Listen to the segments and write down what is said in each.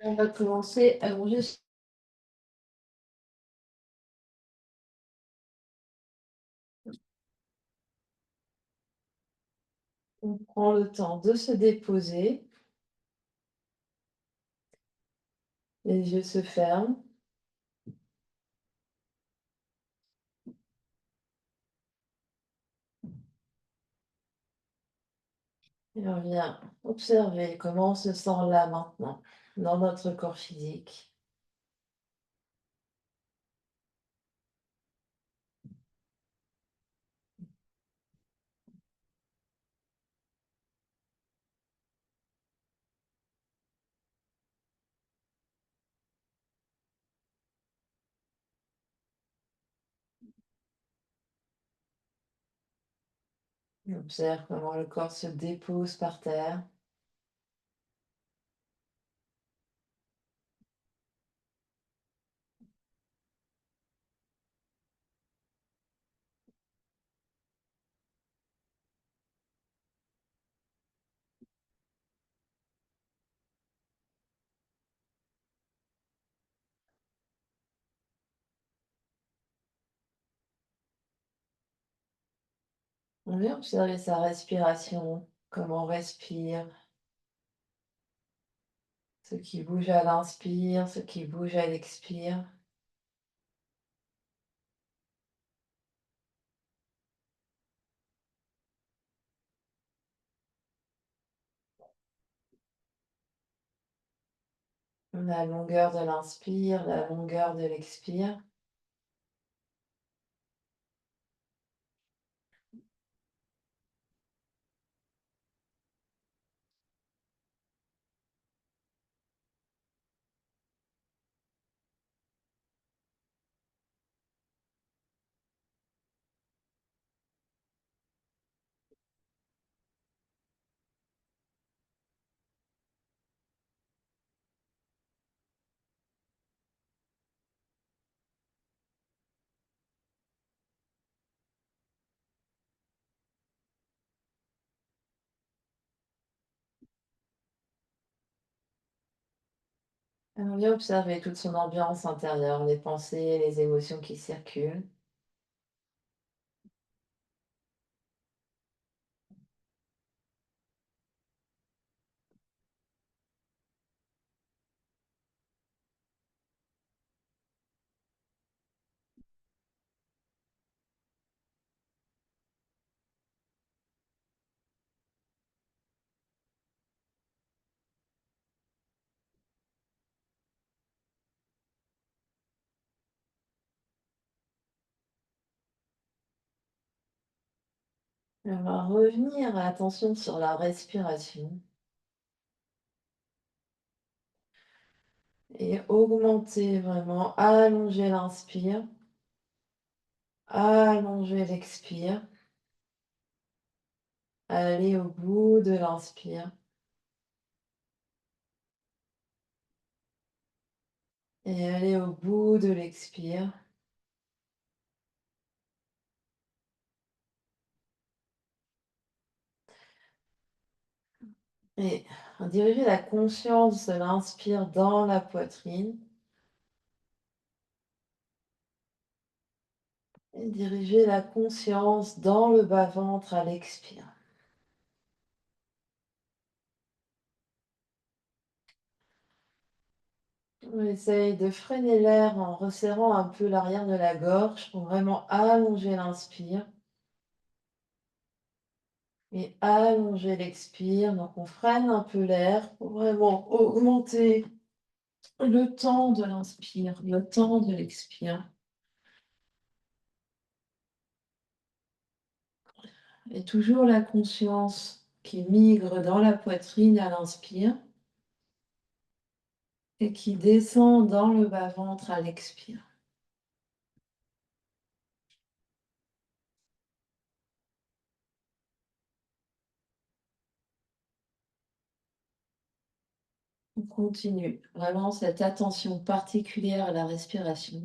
On va commencer à manger. On prend le temps de se déposer, les yeux se ferment et on vient observer comment on se sent là maintenant, dans notre corps physique. On observe comment le corps se dépose par terre. On vient observer sa respiration, comment on respire, ce qui bouge à l'inspire, ce qui bouge à l'expire. La longueur de l'inspire, la longueur de l'expire. On vient observer toute son ambiance intérieure, les pensées, les émotions qui circulent. On va revenir, attention sur la respiration et augmenter vraiment, allonger l'inspire, allonger l'expire, aller au bout de l'inspire et aller au bout de l'expire. Et diriger la conscience de l'inspire dans la poitrine et diriger la conscience dans le bas-ventre à l'expire. On essaye de freiner l'air en resserrant un peu l'arrière de la gorge pour vraiment allonger l'inspire et allonger l'expire. Donc on freine un peu l'air pour vraiment augmenter le temps de l'inspire, le temps de l'expire. Et toujours la conscience qui migre dans la poitrine à l'inspire et qui descend dans le bas-ventre à l'expire. On continue vraiment cette attention particulière à la respiration.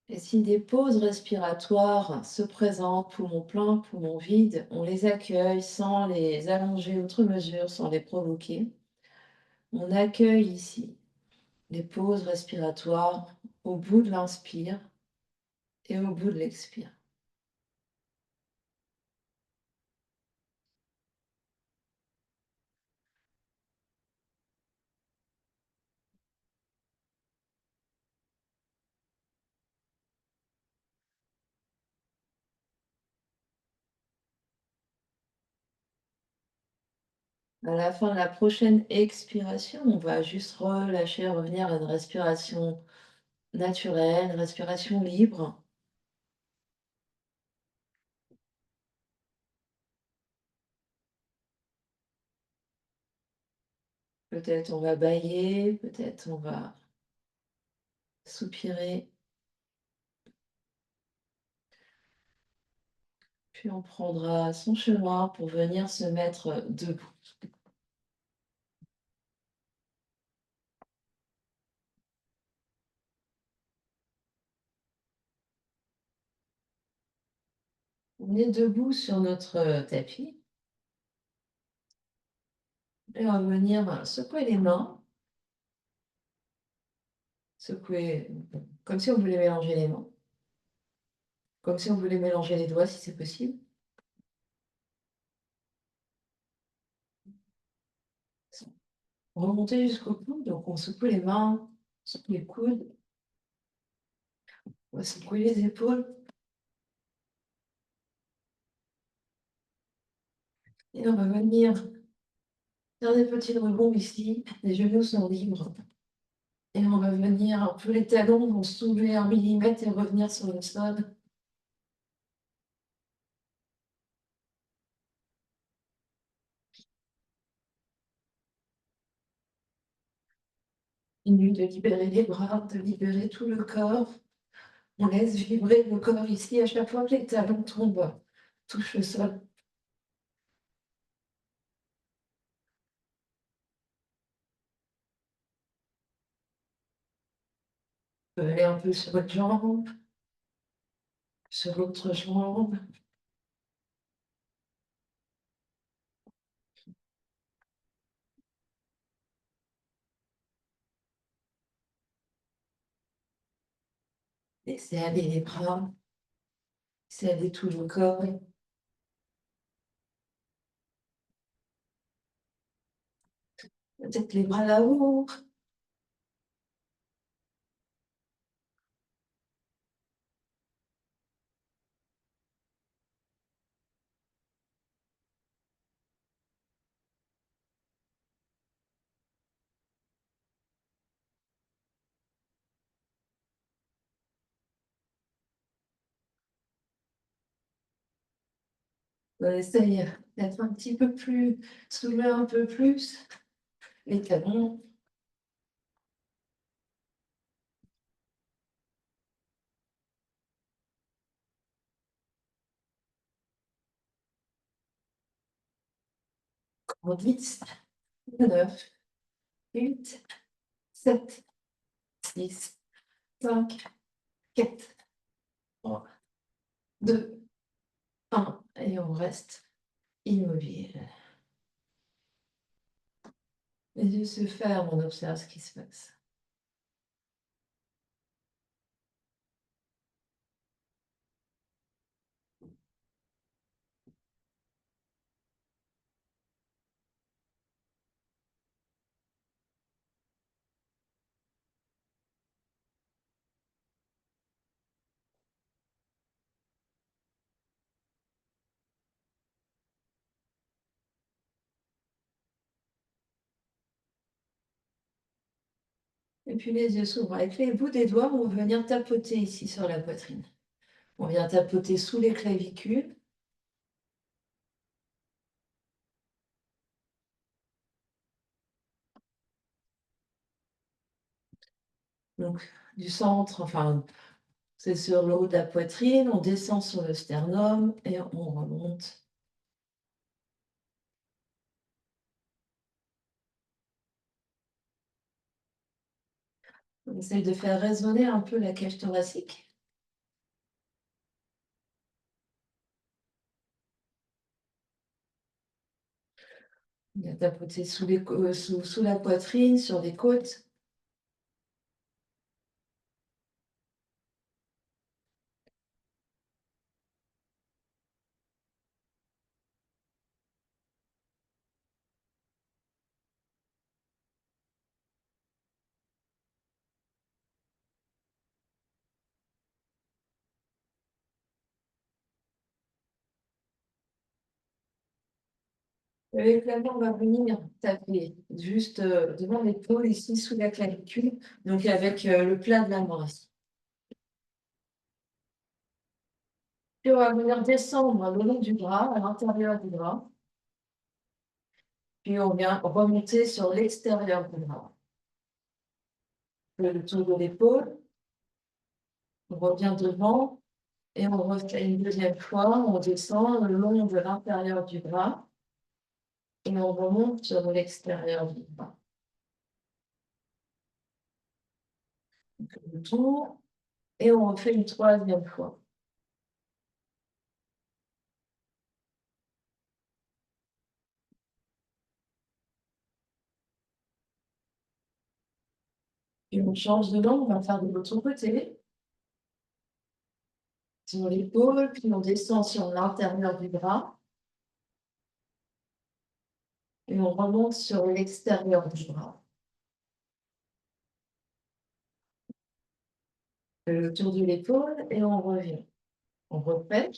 Et Si des pauses respiratoires se présentent, poumon plein, poumon vide, on les accueille sans les allonger outre mesure, sans les provoquer. On accueille ici les pauses respiratoires au bout de l'inspire et au bout de l'expire. À la fin de la prochaine expiration, on va juste relâcher, revenir à une respiration naturelle, respiration libre. Peut-être on va bâiller, peut-être on va soupirer, puis on prendra son chemin pour venir se mettre debout. On est debout sur notre tapis et on va venir secouer les mains, secouer comme si on voulait mélanger les mains, comme si on voulait mélanger les doigts si c'est possible. Remonter jusqu'au coude, donc on secoue les mains, on secoue les coudes, on va secouer les épaules et on va venir faire des petits rebonds ici, les genoux sont libres. Et on va venir, un peu les talons vont soulever 1 mm et revenir sur le sol. Minute de libérer les bras, de libérer tout le corps. On laisse vibrer le corps ici à chaque fois que les talons tombent, touchent le sol. On peut aller un peu sur votre jambe, sur l'autre jambe. Laissez aller les bras, laissez aller tout le corps. Peut-être les bras là-haut. On essaye d'être un petit peu plus, soulever un peu plus les talons. En 10, 9, 8, 7, 6, 5, 4, 3, 2, 1. Et on reste immobile. Les yeux se ferment, on observe ce qui se passe. Et puis les yeux s'ouvrent. Avec les bouts des doigts, on va venir tapoter ici sur la poitrine. On vient tapoter sous les clavicules. Donc du centre, enfin, c'est sur le haut de la poitrine, on descend sur le sternum et on remonte. On essaye de faire résonner un peu la cage thoracique. On vient tapoter sous la poitrine, sur les côtes. Avec la main, on va venir taper juste, devant l'épaule, ici, sous la clavicule, donc avec, le plat de la main ici. Puis on va venir descendre le long du bras, à l'intérieur du bras. Puis on vient remonter sur l'extérieur du bras. Le tour de l'épaule, on revient devant et on refait une deuxième fois, on descend le long de l'intérieur du bras et on remonte sur l'extérieur du bras. Donc le tour et on refait une troisième fois. Et on change de langue, on va faire de l'autre côté. Sur l'épaule, puis on descend sur l'intérieur du bras et on remonte sur l'extérieur du bras. Le tour de l'épaule et on revient. On refait.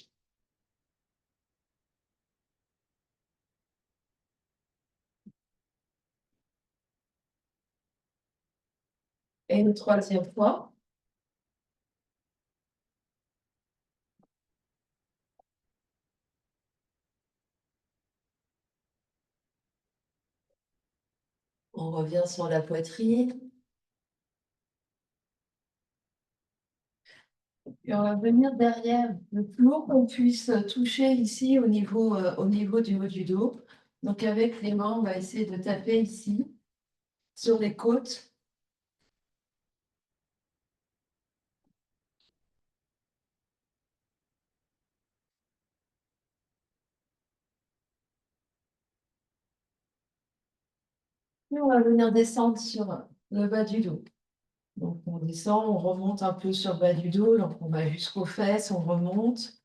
Et une troisième fois. On revient sur la poitrine. Et on va venir derrière, le plus haut qu'on puisse toucher ici au niveau du haut du dos. Donc avec les mains, on va essayer de taper ici, sur les côtes. Puis on va venir descendre sur le bas du dos. Donc on descend, on remonte un peu sur le bas du dos, donc on va jusqu'aux fesses, on remonte.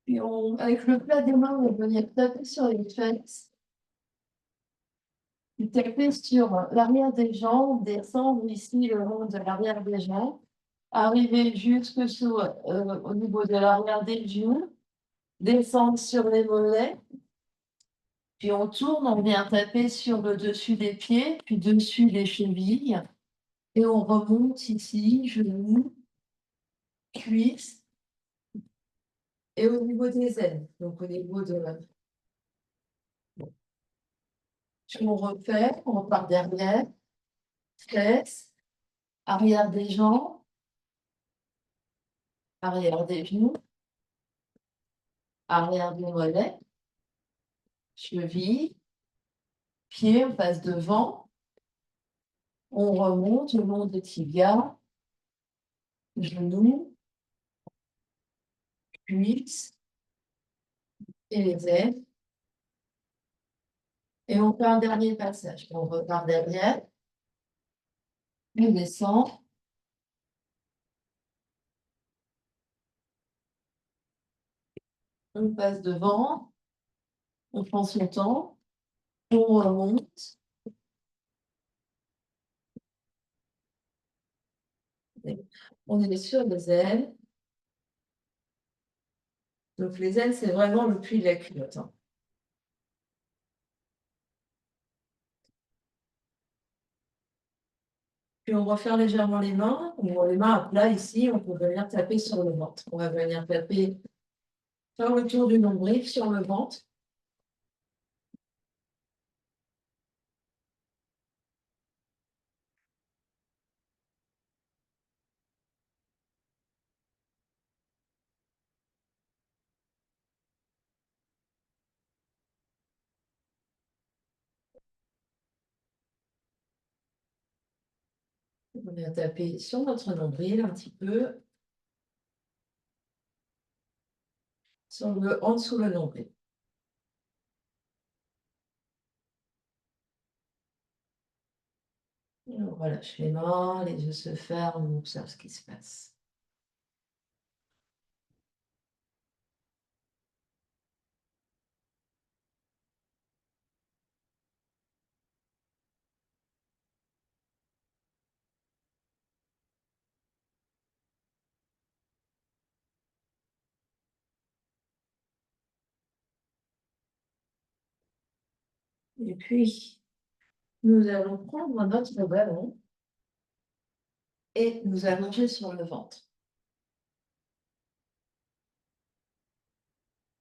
Puis avec le plat des mains, on va venir taper sur les fesses. Puis taper sur l'arrière des jambes, descendre ici le long de l'arrière des jambes, arriver jusque au niveau de l'arrière des genoux, descendre sur les mollets, puis on tourne, on vient taper sur le dessus des pieds, puis dessus les chevilles, et on remonte ici, genoux, cuisses, et au niveau des ailes, donc au niveau de la... Puis on repart derrière, fesses, arrière des jambes, arrière des genoux, arrière des mollets, cheville, pied, on passe devant, on remonte le long des tibias, genoux, cuisses et les ailes. Et on fait un dernier passage. On repart derrière, on descend, on passe devant, on prend son temps, on remonte. On est sur les ailes. Donc les ailes, c'est vraiment le pli de la culotte, hein. Puis on referme légèrement les mains, ou les mains à plat ici, on peut venir taper sur le ventre. On va venir taper, faire le tour du nombril sur le ventre. On vient taper sur notre nombril un petit peu, en dessous le nombril. Et on relâche les mains, les yeux se ferment, on observe ce qui se passe. Et puis, nous allons prendre notre ballon et nous allonger sur le ventre.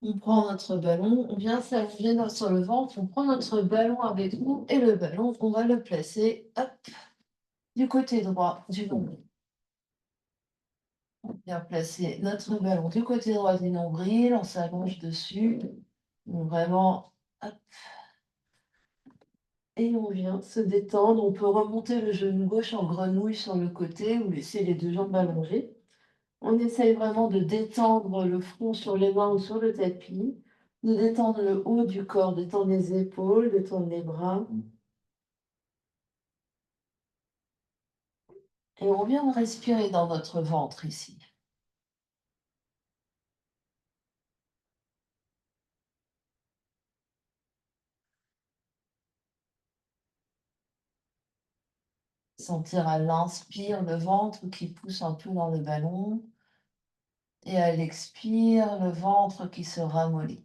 On prend notre ballon, on vient s'allonger sur le ventre, on prend notre ballon avec nous et le ballon, on va le placer, hop, du côté droit du nombril. On vient placer notre ballon du côté droit du nombril, on s'allonge dessus, donc vraiment, hop, et on vient se détendre. On peut remonter le genou gauche en grenouille sur le côté ou laisser les deux jambes allongées. On essaye vraiment de détendre le front sur les mains ou sur le tapis, de détendre le haut du corps, détendre les épaules, détendre les bras. Et on vient de respirer dans notre ventre ici. Sentir à l'inspire le ventre qui pousse un peu dans le ballon et à l'expire le ventre qui se ramollit.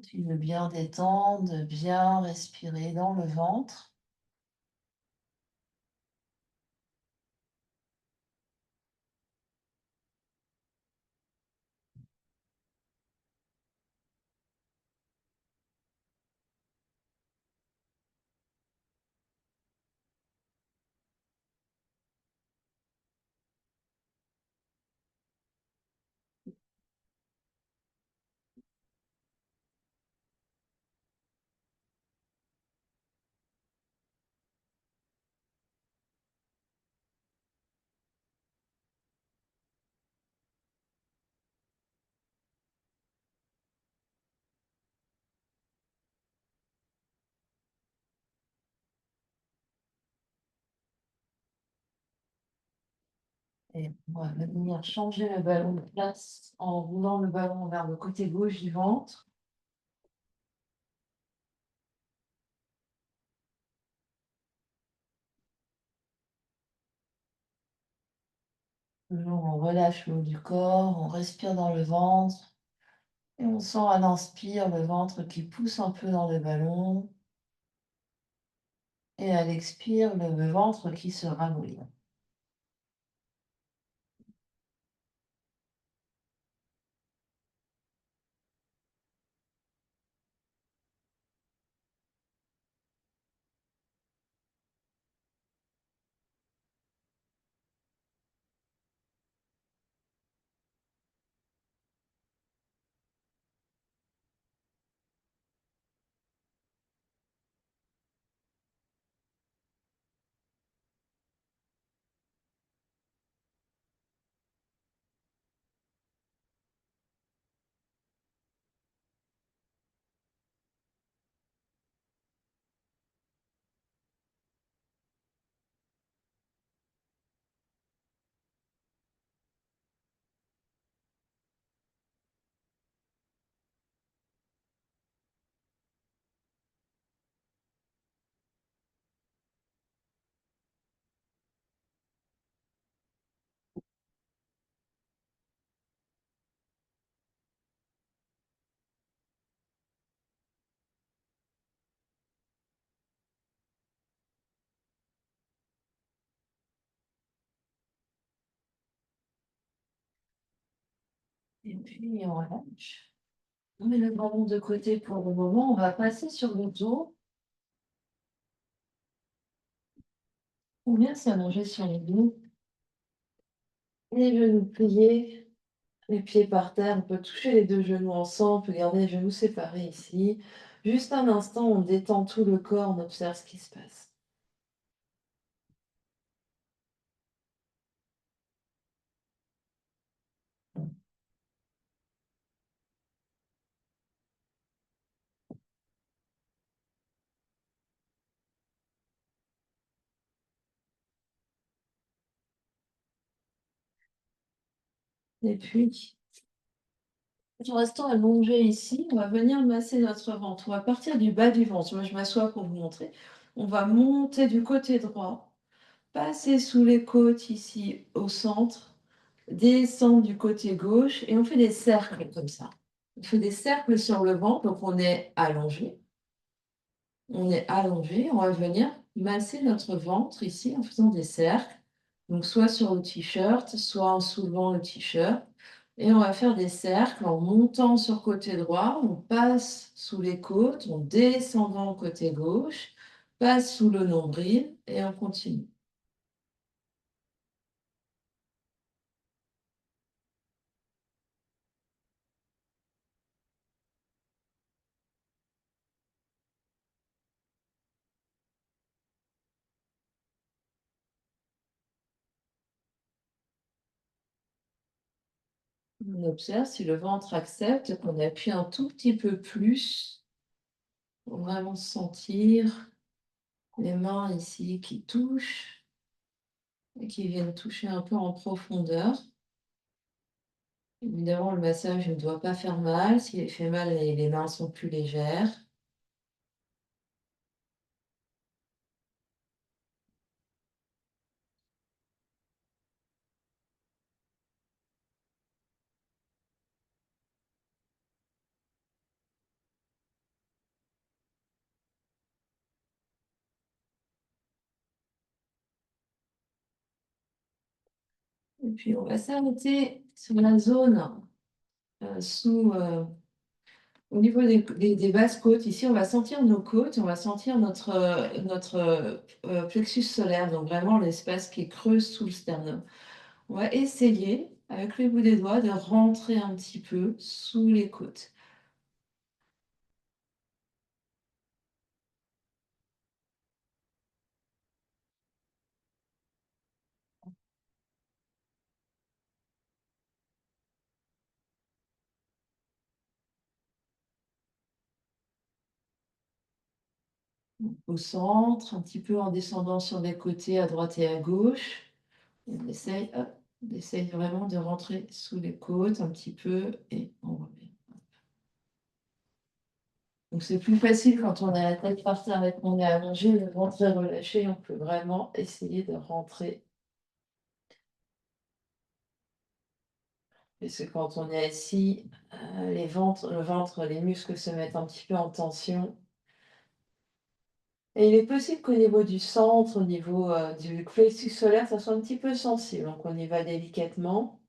Tu veux bien détendre, bien respirer dans le ventre. Et on va venir changer le ballon de place en roulant le ballon vers le côté gauche du ventre. Toujours on relâche le haut du corps, on respire dans le ventre et on sent à l'inspire le ventre qui pousse un peu dans le ballon et à l'expire le ventre qui se ramollit. puis on relâche. On met le ballon de côté pour le moment. On va passer sur le dos. On vient s'allonger sur le dos. Les genoux pliés, les pieds par terre. On peut toucher les deux genoux ensemble. On peut garder les genoux séparés ici. Juste un instant, on détend tout le corps. On observe ce qui se passe. Et puis, en restant allongé ici, on va venir masser notre ventre. On va partir du bas du ventre. Moi, je m'assois pour vous montrer. On va monter du côté droit, passer sous les côtes ici au centre, descendre du côté gauche et on fait des cercles comme ça. On fait des cercles sur le ventre, donc on est allongé. On est allongé, on va venir masser notre ventre ici en faisant des cercles. Donc soit sur le t-shirt, soit en soulevant le t-shirt. Et on va faire des cercles en montant sur le côté droit, on passe sous les côtes, en descendant au côté gauche, passe sous le nombril et on continue. On observe si le ventre accepte qu'on appuie un tout petit peu plus pour vraiment sentir les mains ici qui touchent et qui viennent toucher un peu en profondeur. Évidemment, le massage ne doit pas faire mal. S'il fait mal, les mains sont plus légères. Et puis, on va s'arrêter sur la zone au niveau des basses côtes. Ici, on va sentir nos côtes, on va sentir notre plexus solaire, donc vraiment l'espace qui creuse sous le sternum. On va essayer, avec le bout des doigts, de rentrer un petit peu sous les côtes. Au centre, un petit peu en descendant sur les côtés à droite et à gauche. Et on essaye, hop, on essaye vraiment de rentrer sous les côtes un petit peu et on remet. Donc c'est plus facile quand on a la tête par terre et qu'on est allongé, le ventre est relâché, on peut vraiment essayer de rentrer. Parce que quand on est assis, le ventre, les muscles se mettent un petit peu en tension. Et il est possible qu'au niveau du centre, au niveau du plexus solaire, ça soit un petit peu sensible. Donc on y va délicatement.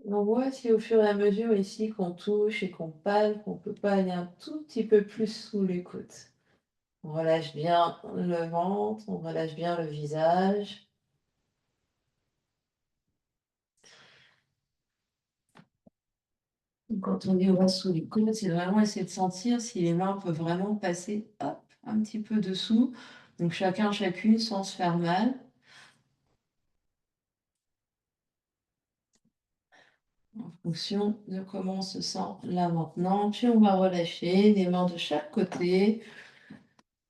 On voit si au fur et à mesure ici qu'on touche et qu'on palpe, on peut pas aller un tout petit peu plus sous les côtes. On relâche bien le ventre, on relâche bien le visage. Quand on dit on va sous les côtes, c'est vraiment essayer de sentir si les mains peuvent vraiment passer, hop, un petit peu dessous. Donc chacun, chacune, sans se faire mal. En fonction de comment on se sent là maintenant. Puis on va relâcher les mains de chaque côté.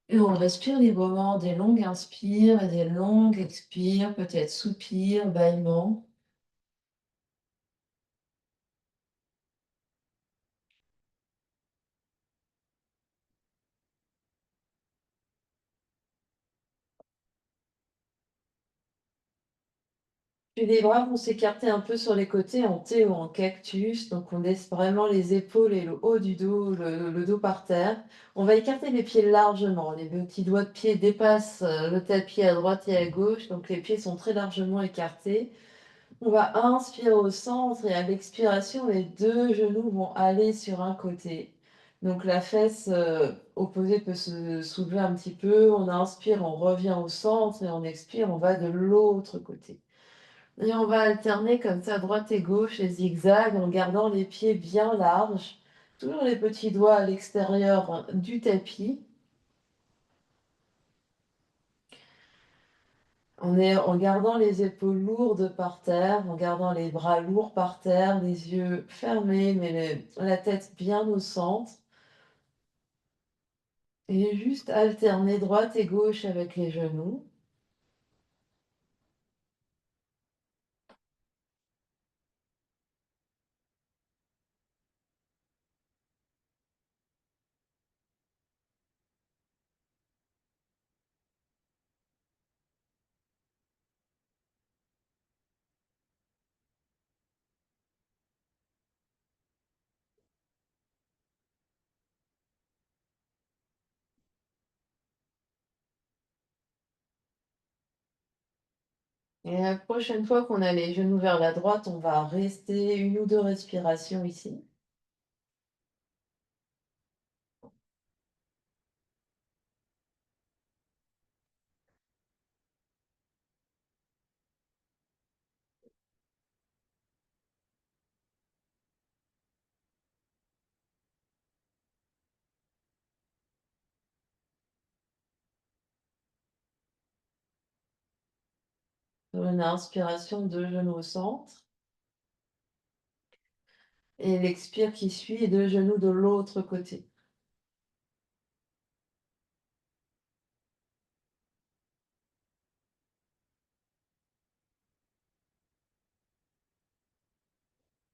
Et on respire librement, des longues inspires et des longues expires, peut-être soupirs, bâillements. Puis les bras vont s'écarter un peu sur les côtés en T ou en cactus. Donc on laisse vraiment les épaules et le haut du dos, le dos par terre. On va écarter les pieds largement. Les petits doigts de pied dépassent le tapis à droite et à gauche. Donc les pieds sont très largement écartés. On va inspirer au centre et à l'expiration, les deux genoux vont aller sur un côté. Donc la fesse opposée peut se soulever un petit peu. On inspire, on revient au centre et on expire, on va de l'autre côté. Et on va alterner comme ça droite et gauche et zigzag en gardant les pieds bien larges. Toujours les petits doigts à l'extérieur du tapis. En gardant les épaules lourdes par terre, en gardant les bras lourds par terre, les yeux fermés, mais la tête bien au centre. Et juste alterner droite et gauche avec les genoux. Et la prochaine fois qu'on a les genoux vers la droite, on va rester une ou deux respirations ici. Sur une inspiration, deux genoux au centre. Et l'expire qui suit, et deux genoux de l'autre côté.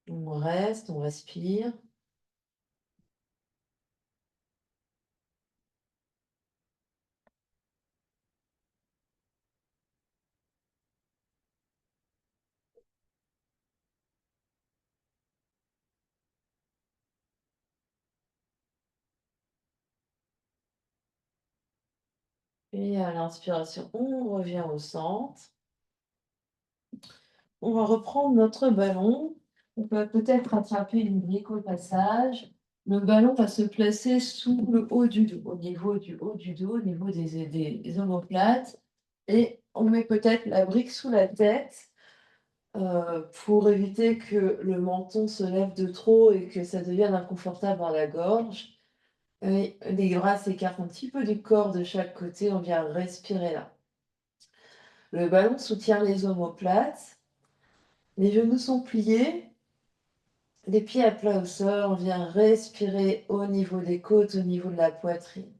On reste, on respire. Et à l'inspiration, on revient au centre. On va reprendre notre ballon. On peut peut-être attraper une brique au passage. Le ballon va se placer sous le haut du dos, au niveau du haut du dos, au niveau des omoplates. Et on met peut-être la brique sous la tête pour éviter que le menton se lève de trop et que ça devienne inconfortable dans la gorge. Et les bras s'écartent un petit peu du corps de chaque côté. On vient respirer là. Le ballon soutient les omoplates. Les genoux sont pliés. Les pieds à plat au sol, on vient respirer au niveau des côtes, au niveau de la poitrine.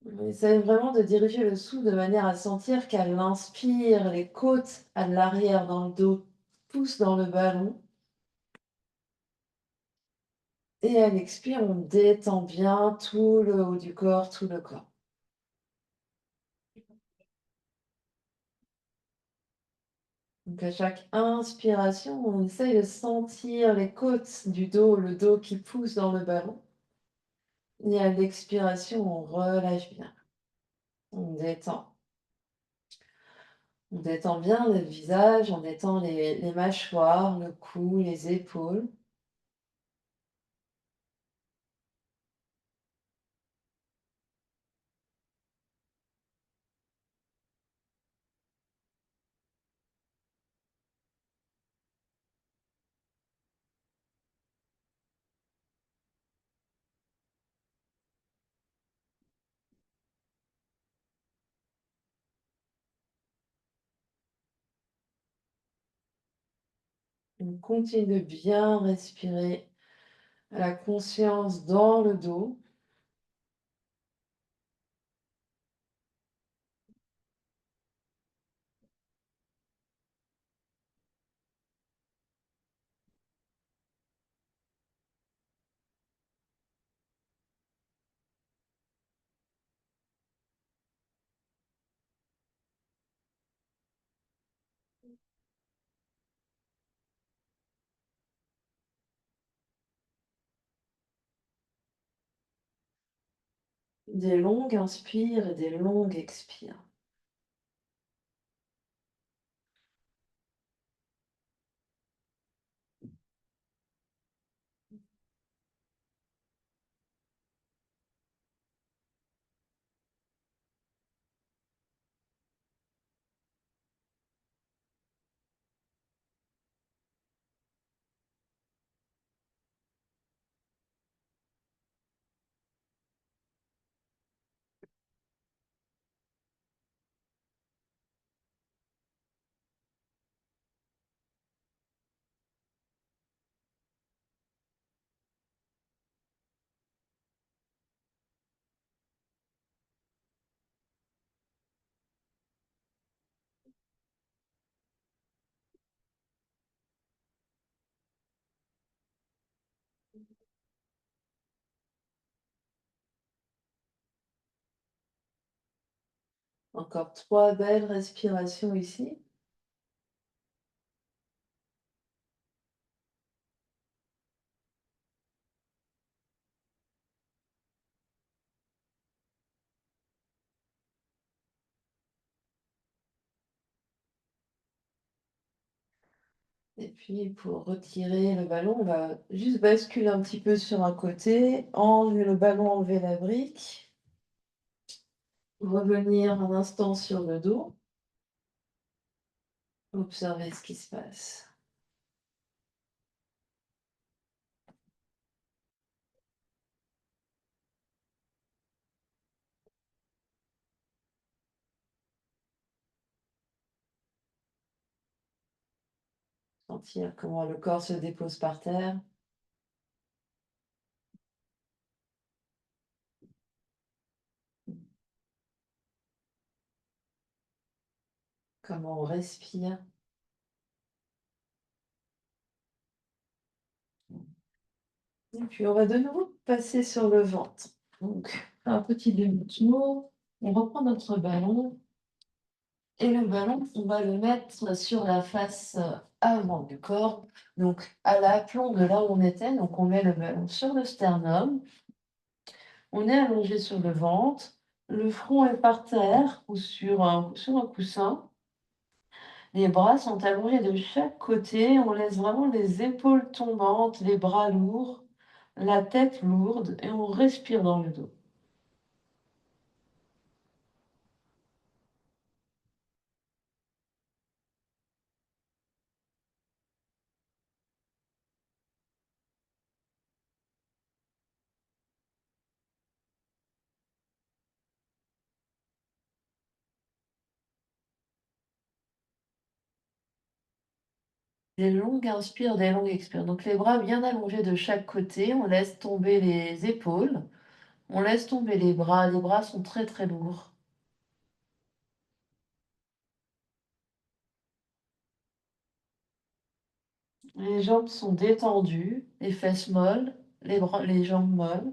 On essaie vraiment de diriger le souffle de manière à sentir qu'à l'inspire, les côtes à l'arrière dans le dos poussent dans le ballon. Et à l'expire, on détend bien tout le haut du corps, tout le corps. Donc à chaque inspiration, on essaye de sentir les côtes du dos, le dos qui pousse dans le ballon. Et à l'expiration, on relâche bien. On détend. On détend bien le visage, on détend les mâchoires, le cou, les épaules. On continue de bien respirer la conscience dans le dos. Des longues inspires et des longues expires. Encore 3 belles respirations ici. Et puis pour retirer le ballon, on va juste basculer un petit peu sur un côté, enlever le ballon, enlever la brique, revenir un instant sur le dos, observer ce qui se passe. Sentir comment le corps se dépose par terre, comment on respire. Et puis on va de nouveau passer sur le ventre. Donc un petit demi-tour, on reprend notre ballon et le ballon, on va le mettre sur la face avant du corps, donc à l'aplomb de là où on était. Donc on met le ballon sur le sternum, on est allongé sur le ventre, le front est par terre ou sur un coussin. Les bras sont allongés de chaque côté, on laisse vraiment les épaules tombantes, les bras lourds, la tête lourde et on respire dans le dos. Des longues inspires, des longues expires. Donc les bras bien allongés de chaque côté, on laisse tomber les épaules, on laisse tomber les bras sont très très lourds. Les jambes sont détendues, les fesses molles, les jambes molles.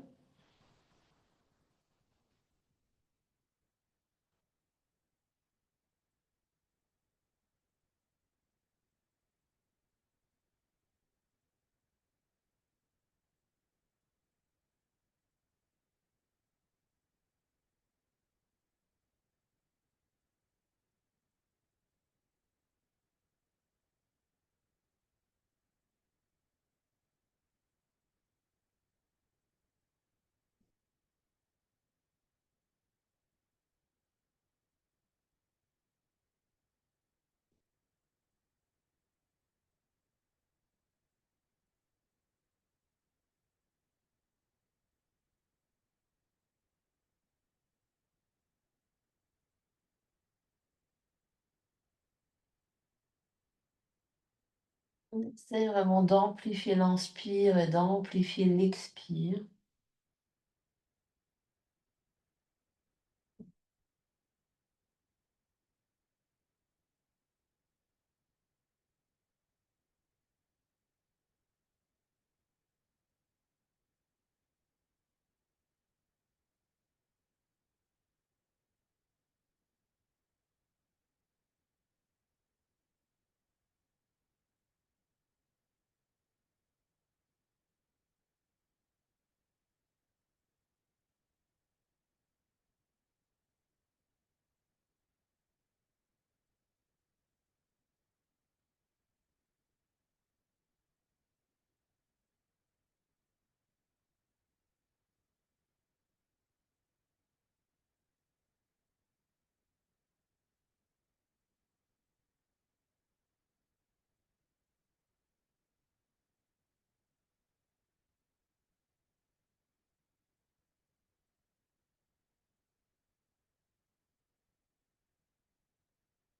On essaie vraiment d'amplifier l'inspire et d'amplifier l'expire.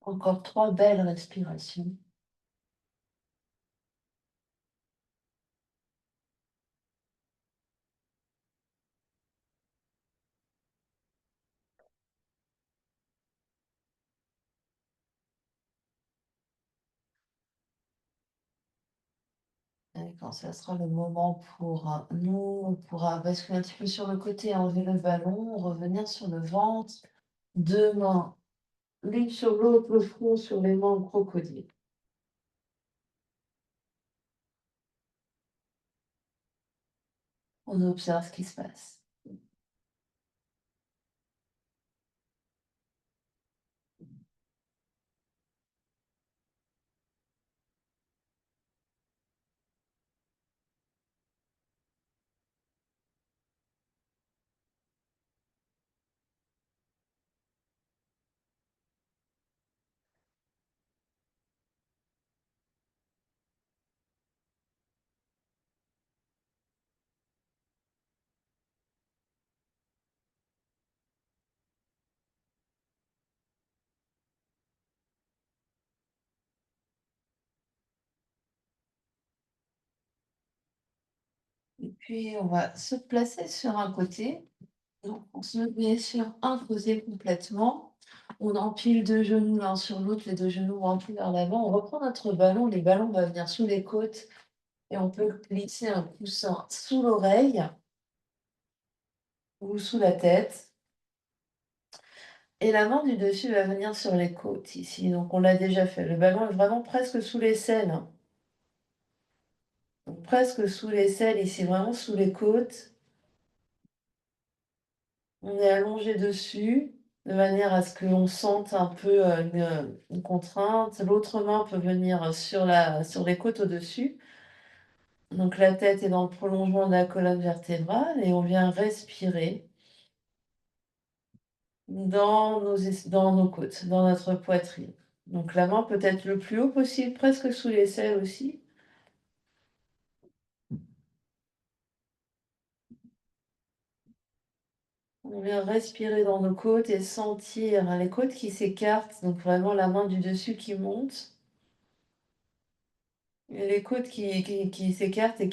Encore 3 belles respirations. Et quand ça sera le moment pour, nous, on pourra basculer un petit peu sur le côté, enlever le ballon, revenir sur le ventre, 2 mains l'une sur l'autre, le front sur les mains en crocodile. On observe ce qui se passe. Et puis on va se placer sur un côté. Donc on se met sur un côté complètement. On empile 2 genoux l'un sur l'autre, les 2 genoux vont un peu vers l'avant. On reprend notre ballon, les ballons vont venir sous les côtes et on peut glisser un coussin sous l'oreille ou sous la tête. Et la main du dessus va venir sur les côtes ici, donc on l'a déjà fait. Le ballon est vraiment presque sous l'aisselle, hein. Donc presque sous l'aisselle, ici vraiment sous les côtes. On est allongé dessus, de manière à ce qu'on sente un peu, une contrainte. L'autre main peut venir sur les côtes au-dessus. Donc la tête est dans le prolongement de la colonne vertébrale et on vient respirer dans nos côtes, dans notre poitrine. Donc la main peut être le plus haut possible, presque sous l'aisselle aussi. On vient respirer dans nos côtes et sentir les côtes qui s'écartent, donc vraiment la main du dessus qui monte. Et les côtes qui s'écartent et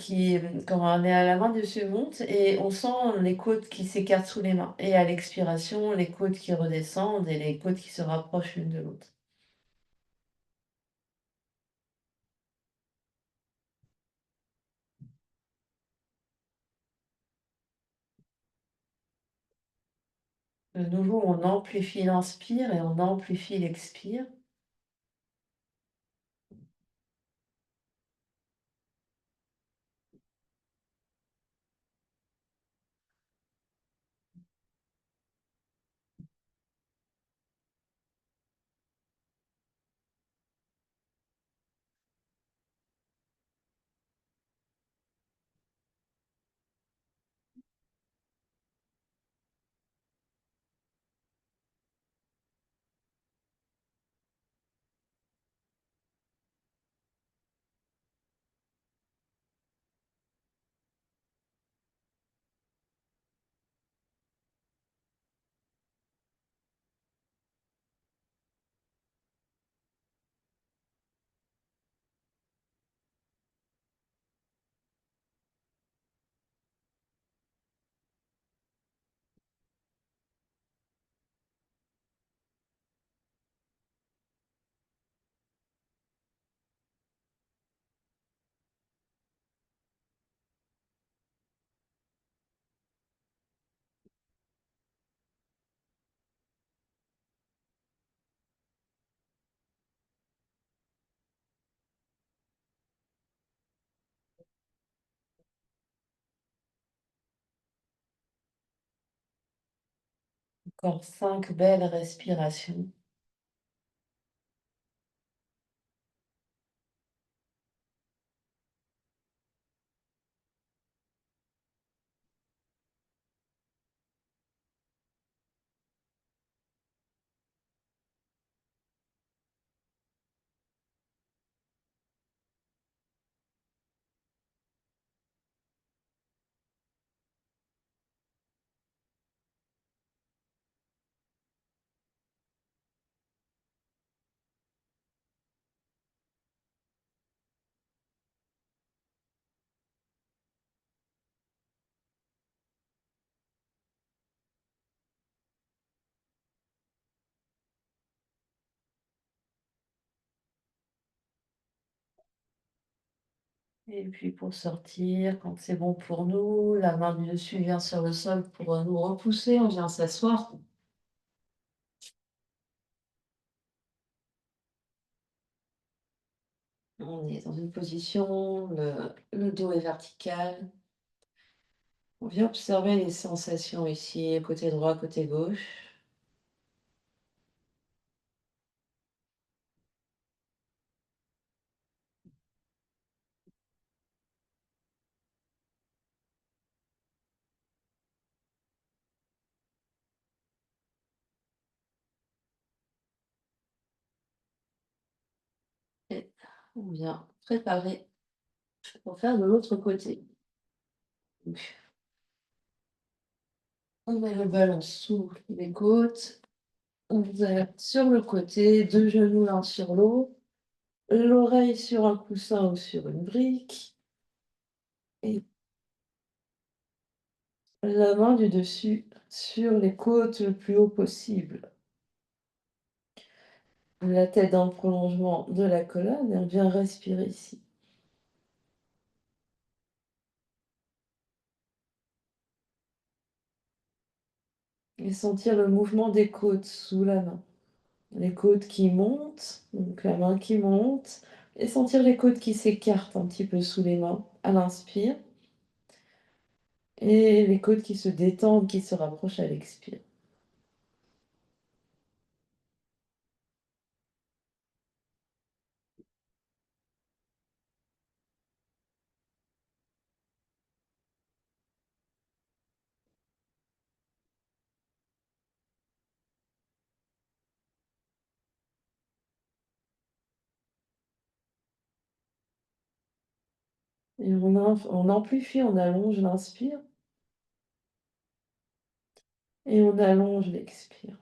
quand on est à la main dessus monte et on sent les côtes qui s'écartent sous les mains. Et à l'expiration, les côtes qui redescendent et les côtes qui se rapprochent l'une de l'autre. De nouveau, on amplifie l'inspire et on amplifie l'expire. Encore 5 belles respirations. Et puis pour sortir, quand c'est bon pour nous, la main du dessus vient sur le sol pour nous repousser, on vient s'asseoir. On est dans une position, le dos est vertical. On vient observer les sensations ici, côté droit, côté gauche. Et on vient préparer pour faire de l'autre côté. Donc, on met le ballon sous les côtes, on va sur le côté, deux genoux l'un sur l'autre, l'oreille sur un coussin ou sur une brique, et la main du dessus sur les côtes le plus haut possible. La tête dans le prolongement de la colonne et on vient respirer ici. Et sentir le mouvement des côtes sous la main. Les côtes qui montent, donc la main qui monte, et sentir les côtes qui s'écartent un petit peu sous les mains à l'inspire, et les côtes qui se détendent, qui se rapprochent à l'expire. Et on amplifie, on allonge l'inspire, et on allonge l'expire.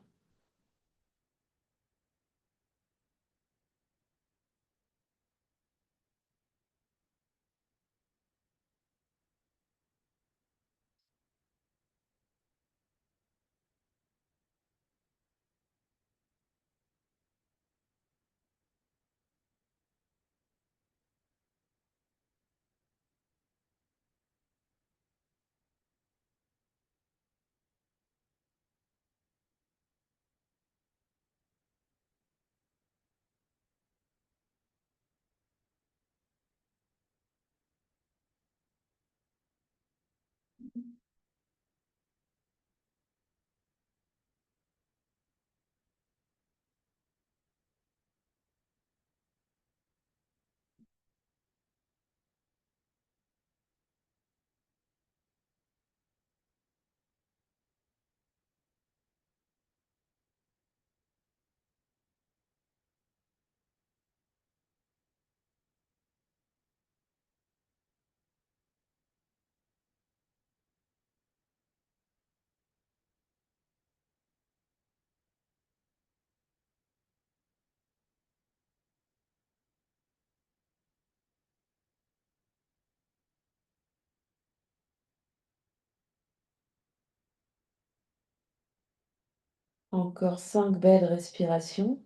Encore 5 belles respirations.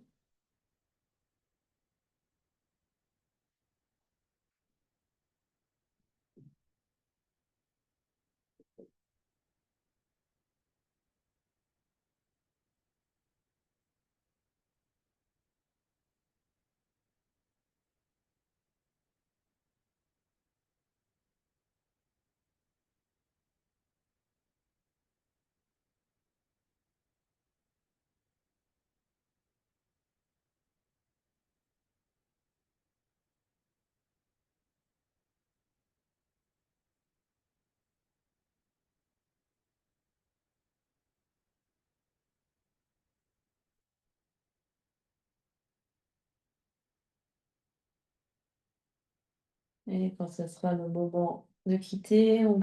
Et quand ce sera le moment de quitter, on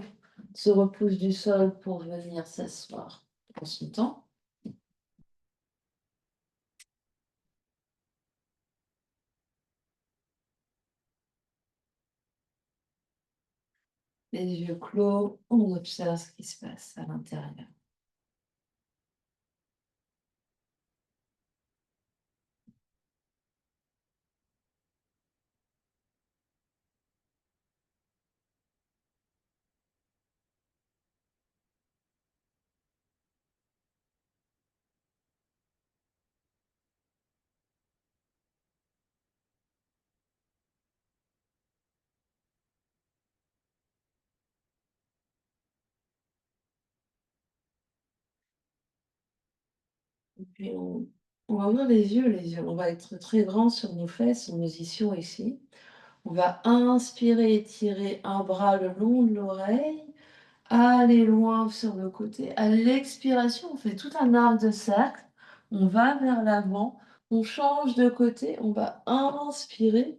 se repousse du sol pour venir s'asseoir en son temps. Les yeux clos, on observe ce qui se passe à l'intérieur. Et puis on va ouvrir les yeux, on va être très grand sur nos fesses, sur nos ischions ici. On va inspirer, étirer un bras le long de l'oreille, aller loin sur le côté. À l'expiration, on fait tout un arc de cercle, on va vers l'avant, on change de côté, on va inspirer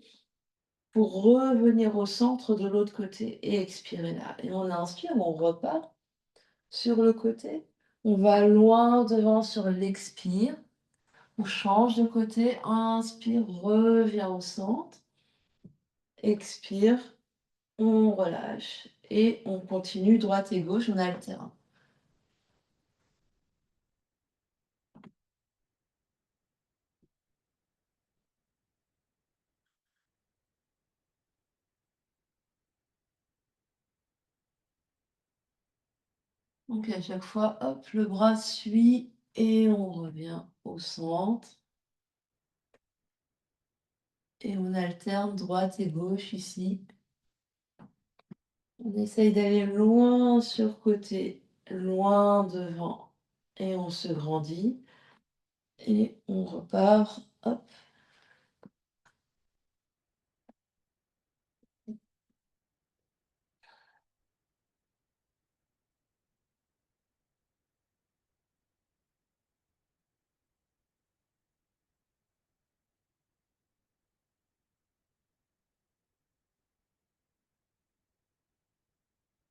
pour revenir au centre de l'autre côté et expirer là. Et on inspire, on repart sur le côté, on va loin devant sur l'expire. On change de côté, inspire, revient au centre, expire, on relâche et on continue droite et gauche, on alterne. Donc à chaque fois, hop, le bras suit et on revient au centre et on alterne droite et gauche ici. On essaye d'aller loin sur côté, loin devant et on se grandit et on repart, hop.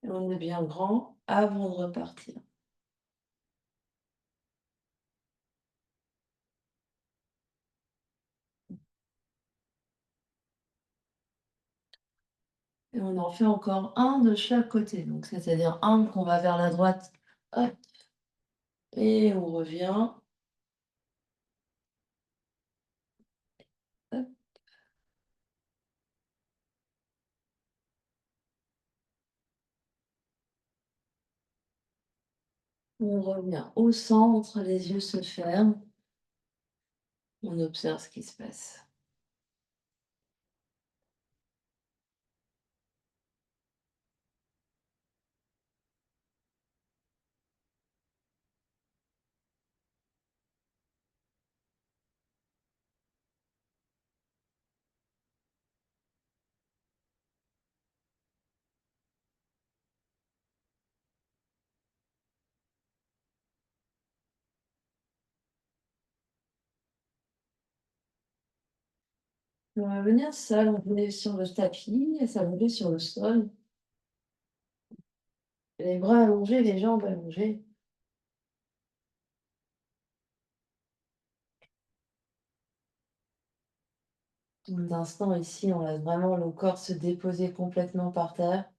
Et on est bien grand avant de repartir. Et on en fait encore un de chaque côté. Donc, c'est-à-dire un qu'on va vers la droite, hop, et on revient, hop, on revient au centre, les yeux se ferment, on observe ce qui se passe. On va venir s'allonger sur le tapis et s'allonger sur le sol. Les bras allongés, les jambes allongées. Un instant ici, on laisse vraiment le corps se déposer complètement par terre.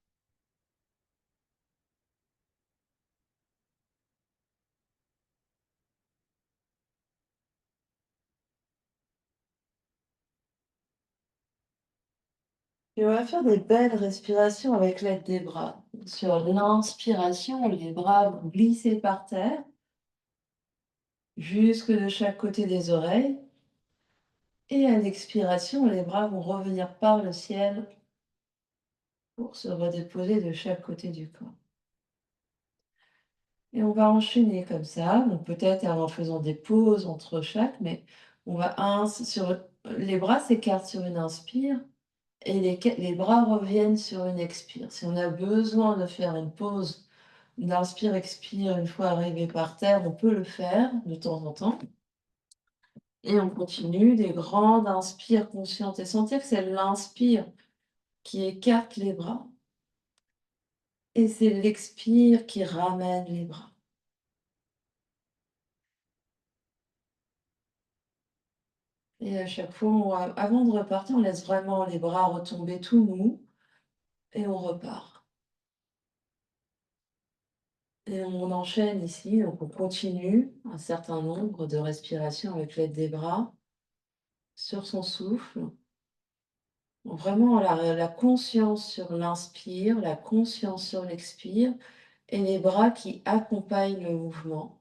Et on va faire des belles respirations avec l'aide des bras. Sur l'inspiration, les bras vont glisser par terre, jusque de chaque côté des oreilles. Et à l'expiration, les bras vont revenir par le ciel pour se redéposer de chaque côté du corps. Et on va enchaîner comme ça, donc peut-être en faisant des pauses entre chaque, mais on va sur les bras s'écartent sur une inspire et les bras reviennent sur une expire. Si on a besoin de faire une pause d'inspire-expire une fois arrivé par terre, on peut le faire de temps en temps. Et on continue des grandes inspires conscientes et sentir que c'est l'inspire qui écarte les bras et c'est l'expire qui ramène les bras. Et à chaque fois, avant de repartir, on laisse vraiment les bras retomber tout mous et on repart. Et on enchaîne ici, donc on continue un certain nombre de respirations avec l'aide des bras sur son souffle. Donc vraiment la conscience sur l'inspire, la conscience sur l'expire et les bras qui accompagnent le mouvement.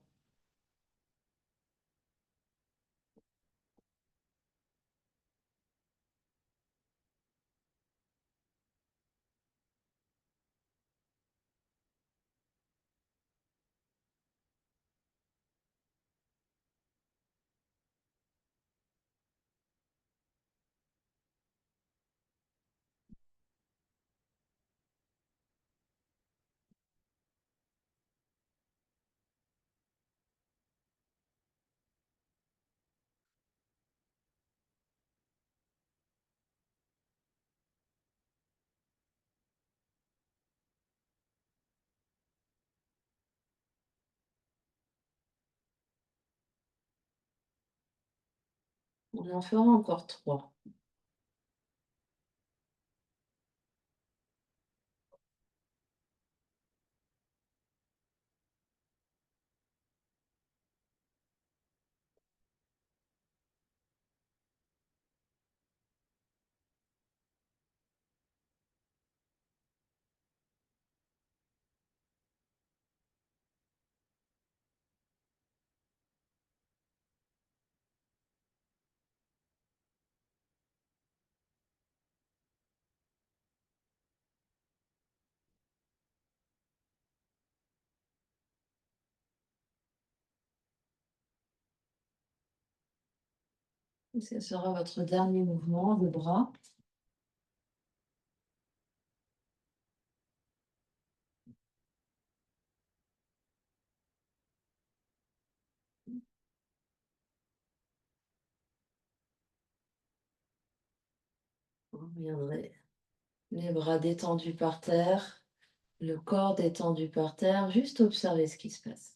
On en fera encore 3. Ce sera votre dernier mouvement de bras. Vous reviendrez les bras détendus par terre, le corps détendu par terre, juste observer ce qui se passe.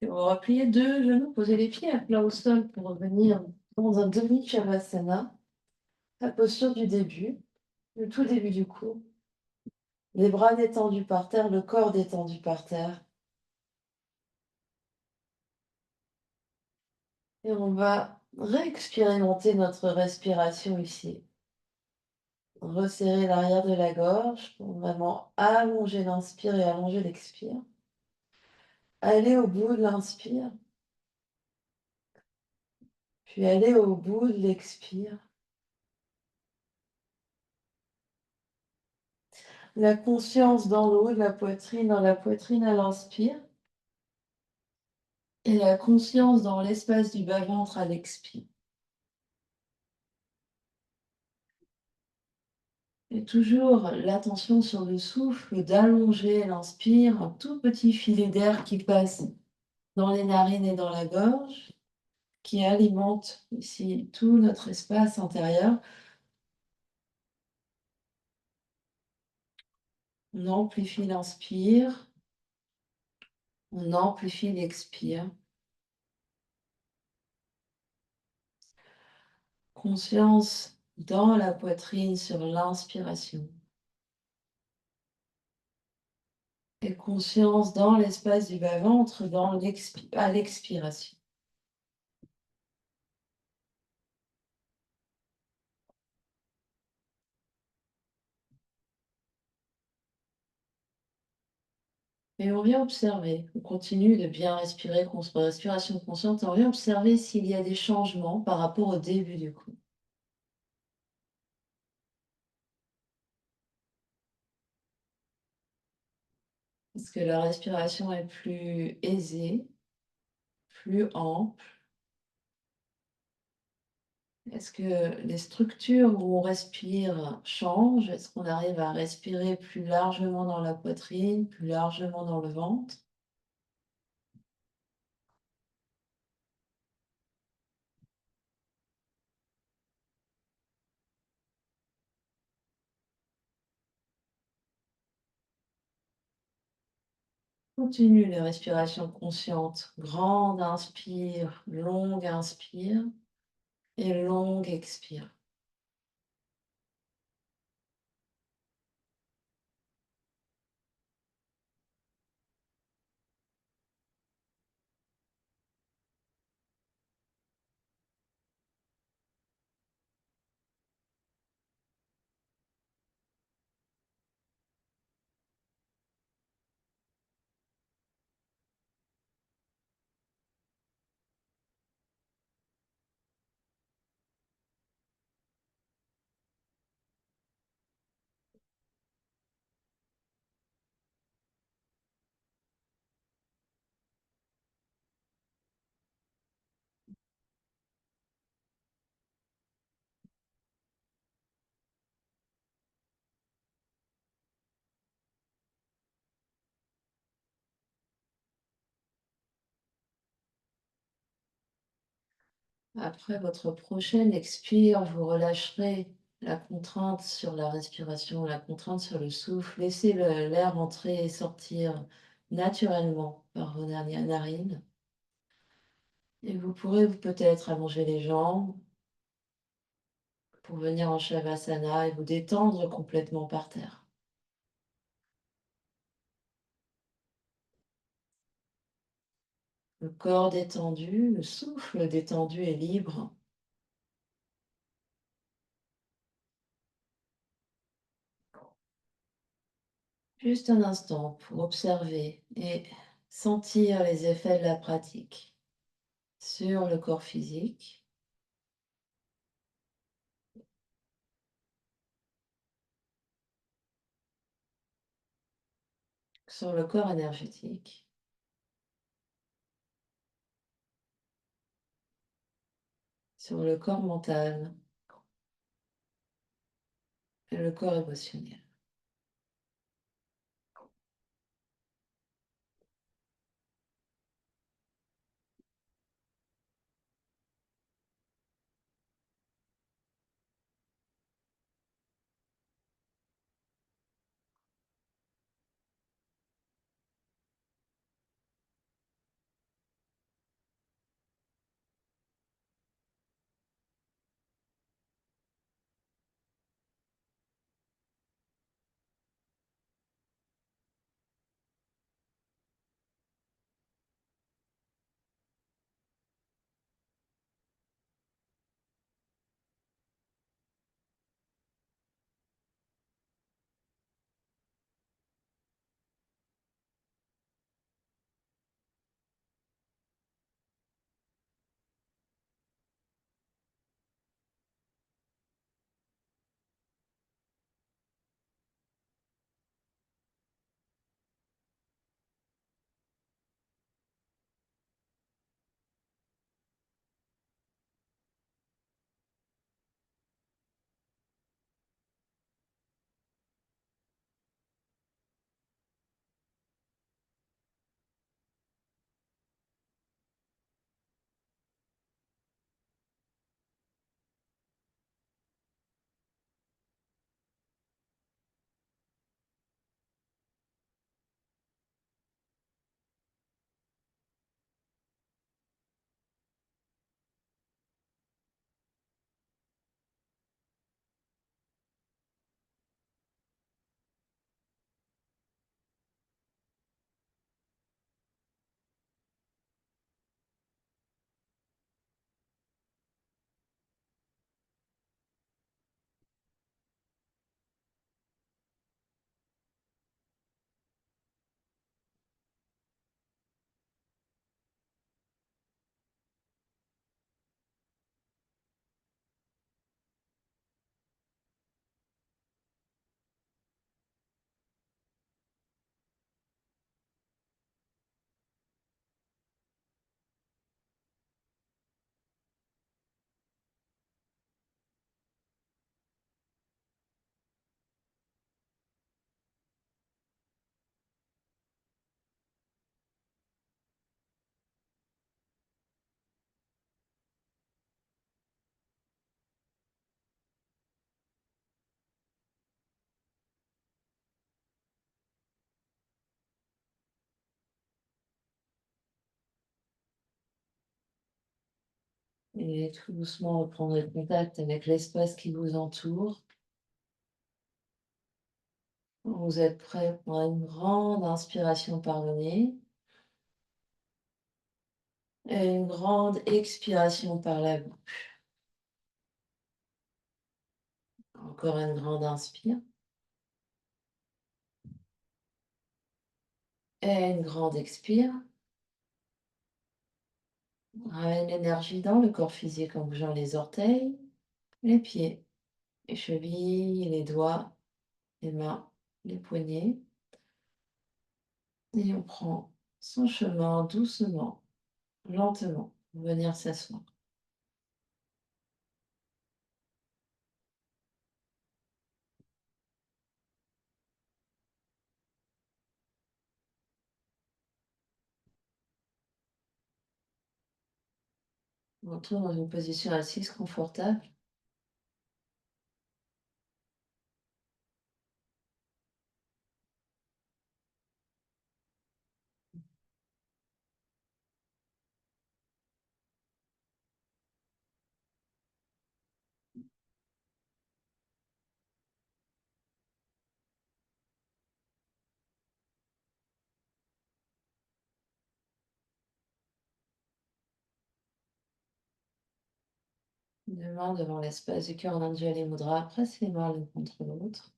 Et vous repliez 2 genoux, posez les pieds à plat au sol pour revenir dans un demi-shavasana, la posture du début, le tout début du cours. Les bras détendus par terre, le corps détendu par terre. Et on va réexpérimenter notre respiration ici. Resserrer l'arrière de la gorge pour vraiment allonger l'inspire et allonger l'expire. Aller au bout de l'inspire, puis aller au bout de l'expire. La conscience dans le haut de la poitrine, dans la poitrine à l'inspire. Et la conscience dans l'espace du bas-ventre à l'expire. Et toujours l'attention sur le souffle, d'allonger l'inspire, un tout petit filet d'air qui passe dans les narines et dans la gorge, qui alimente ici tout notre espace intérieur. On amplifie l'inspire, on amplifie l'expire. Conscience dans la poitrine sur l'inspiration. Et conscience dans l'espace du bas-ventre à l'expiration. Et on vient observer, on continue de bien respirer, respiration consciente, et on vient observer s'il y a des changements par rapport au début du cours. Est-ce que la respiration est plus aisée, plus ample? Est-ce que les structures où on respire changent? Est-ce qu'on arrive à respirer plus largement dans la poitrine, plus largement dans le ventre? Continue les respirations conscientes. Grande inspire, longue inspire et longue expire. Après votre prochaine expire, vous relâcherez la contrainte sur la respiration, la contrainte sur le souffle. Laissez l'air entrer et sortir naturellement par vos narines. Et vous pourrez peut-être allonger les jambes pour venir en Shavasana et vous détendre complètement par terre. Le corps détendu, le souffle détendu et libre. Juste un instant pour observer et sentir les effets de la pratique sur le corps physique, sur le corps énergétique, sur le corps mental et le corps émotionnel. Et tout doucement reprendre contact avec l'espace qui vous entoure. Vous êtes prêt pour une grande inspiration par le nez et une grande expiration par la bouche. Encore une grande inspire et une grande expire. Ramène l'énergie dans le corps physique en bougeant les orteils, les pieds, les chevilles, les doigts, les mains, les poignets. Et on prend son chemin doucement, lentement, pour venir s'asseoir. On retourne dans une position assise confortable. Deux mains devant l'espace du cœur d'Anjali Mudra. Presse les mains l'une contre l'autre.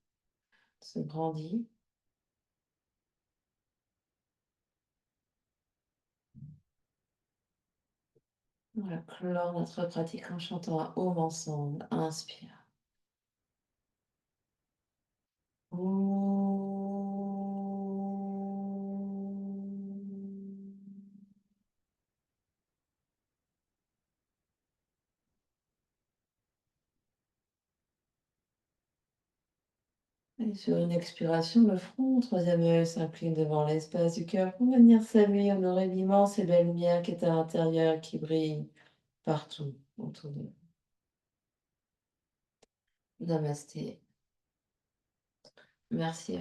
Se grandit. On va clore notre pratique en chantant un Om ensemble. Inspire. Et sur une expiration, le front, troisième œil s'incline devant l'espace du cœur pour venir saluer, honorer l'immense et belle lumière qui est à l'intérieur, qui brille partout autour de nous. Namasté. Merci.